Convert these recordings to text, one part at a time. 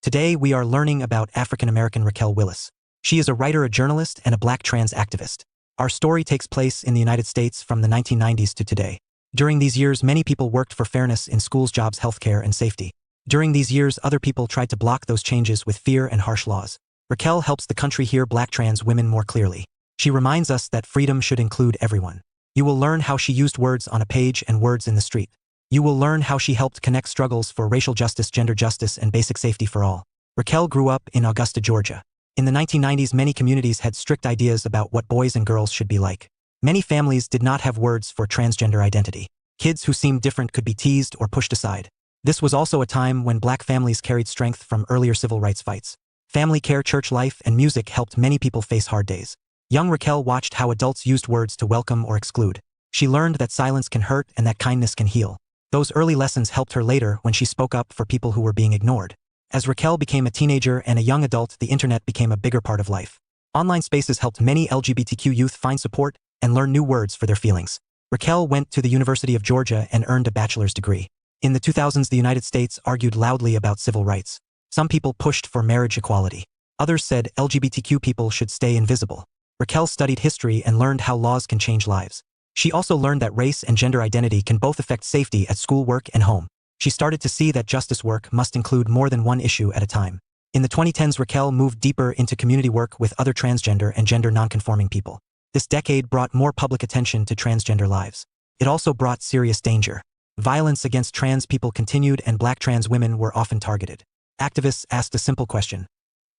Today, we are learning about African-American Raquel Willis. She is a writer, a journalist, and a Black trans activist. Our story takes place in the United States from the 1990s to today. During these years, many people worked for fairness in schools, jobs, healthcare, and safety. During these years, other people tried to block those changes with fear and harsh laws. Raquel helps the country hear Black trans women more clearly. She reminds us that freedom should include everyone. You will learn how she used words on a page and words in the street. You will learn how she helped connect struggles for racial justice, gender justice, and basic safety for all. Raquel grew up in Augusta, Georgia. In the 1990s, many communities had strict ideas about what boys and girls should be like. Many families did not have words for transgender identity. Kids who seemed different could be teased or pushed aside. This was also a time when Black families carried strength from earlier civil rights fights. Family care, church life, and music helped many people face hard days. Young Raquel watched how adults used words to welcome or exclude. She learned that silence can hurt and that kindness can heal. Those early lessons helped her later when she spoke up for people who were being ignored. As Raquel became a teenager and a young adult, the internet became a bigger part of life. Online spaces helped many LGBTQ youth find support and learn new words for their feelings. Raquel went to the University of Georgia and earned a bachelor's degree. In the 2000s, the United States argued loudly about civil rights. Some people pushed for marriage equality. Others said LGBTQ people should stay invisible. Raquel studied history and learned how laws can change lives. She also learned that race and gender identity can both affect safety at school, work, and home. She started to see that justice work must include more than one issue at a time. In the 2010s, Raquel moved deeper into community work with other transgender and gender nonconforming people. This decade brought more public attention to transgender lives. It also brought serious danger. Violence against trans people continued and Black trans women were often targeted. Activists asked a simple question: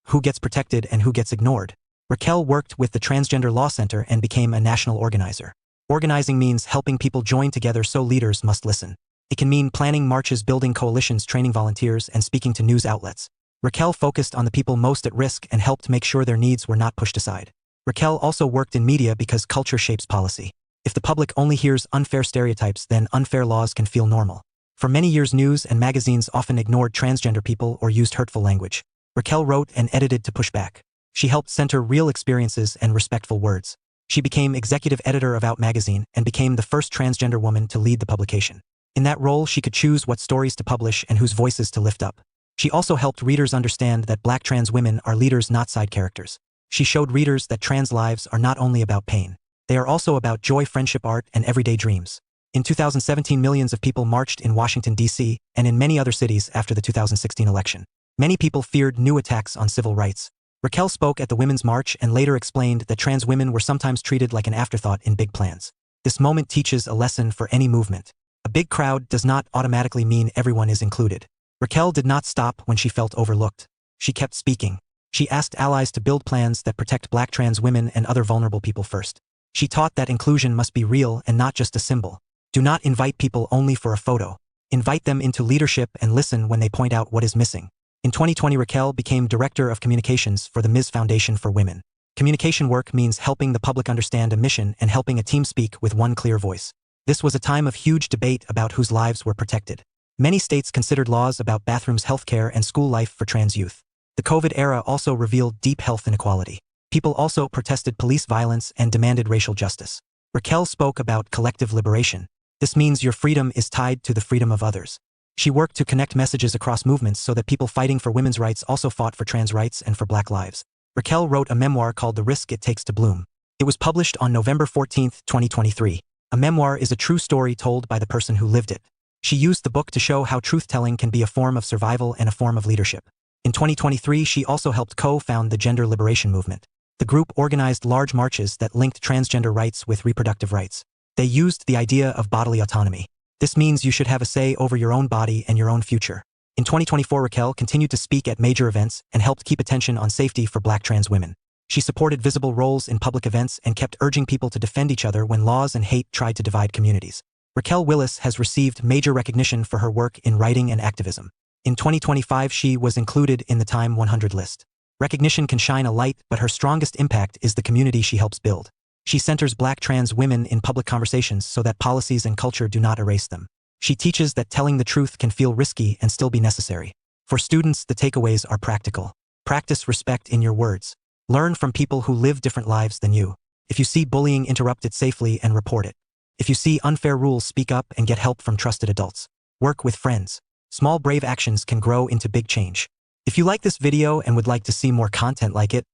who gets protected and who gets ignored? Raquel worked with the Transgender Law Center and became a national organizer. Organizing means helping people join together, so leaders must listen. It can mean planning marches, building coalitions, training volunteers, and speaking to news outlets. Raquel focused on the people most at risk and helped make sure their needs were not pushed aside. Raquel also worked in media because culture shapes policy. If the public only hears unfair stereotypes, then unfair laws can feel normal. For many years, news and magazines often ignored transgender people or used hurtful language. Raquel wrote and edited to push back. She helped center real experiences and respectful words. She became executive editor of Out magazine and became the first transgender woman to lead the publication. In that role, she could choose what stories to publish and whose voices to lift up. She also helped readers understand that Black trans women are leaders, not side characters. She showed readers that trans lives are not only about pain. They are also about joy, friendship, art, and everyday dreams. In 2017, millions of people marched in Washington, D.C., and in many other cities after the 2016 election. Many people feared new attacks on civil rights. Raquel spoke at the Women's March and later explained that trans women were sometimes treated like an afterthought in big plans. This moment teaches a lesson for any movement. A big crowd does not automatically mean everyone is included. Raquel did not stop when she felt overlooked. She kept speaking. She asked allies to build plans that protect Black trans women and other vulnerable people first. She taught that inclusion must be real and not just a symbol. Do not invite people only for a photo. Invite them into leadership and listen when they point out what is missing. In 2020, Raquel became Director of Communications for the Ms. Foundation for Women. Communication work means helping the public understand a mission and helping a team speak with one clear voice. This was a time of huge debate about whose lives were protected. Many states considered laws about bathrooms, healthcare, and school life for trans youth. The COVID era also revealed deep health inequality. People also protested police violence and demanded racial justice. Raquel spoke about collective liberation. This means your freedom is tied to the freedom of others. She worked to connect messages across movements so that people fighting for women's rights also fought for trans rights and for Black lives. Raquel wrote a memoir called The Risk It Takes to Bloom. It was published on November 14, 2023. A memoir is a true story told by the person who lived it. She used the book to show how truth-telling can be a form of survival and a form of leadership. In 2023, she also helped co-found the Gender Liberation Movement. The group organized large marches that linked transgender rights with reproductive rights. They used the idea of bodily autonomy. This means you should have a say over your own body and your own future. In 2024, Raquel continued to speak at major events and helped keep attention on safety for Black trans women. She supported visible roles in public events and kept urging people to defend each other when laws and hate tried to divide communities. Raquel Willis has received major recognition for her work in writing and activism. In 2025, she was included in the Time 100 list. Recognition can shine a light, but her strongest impact is the community she helps build. She centers Black trans women in public conversations so that policies and culture do not erase them. She teaches that telling the truth can feel risky and still be necessary. For students, the takeaways are practical. Practice respect in your words. Learn from people who live different lives than you. If you see bullying, interrupt it safely and report it. If you see unfair rules, speak up and get help from trusted adults. Work with friends. Small brave actions can grow into big change. If you like this video and would like to see more content like it,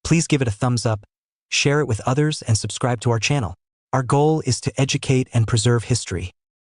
please give it a thumbs up, share it with others, and subscribe to our channel. Our goal is to educate and preserve history.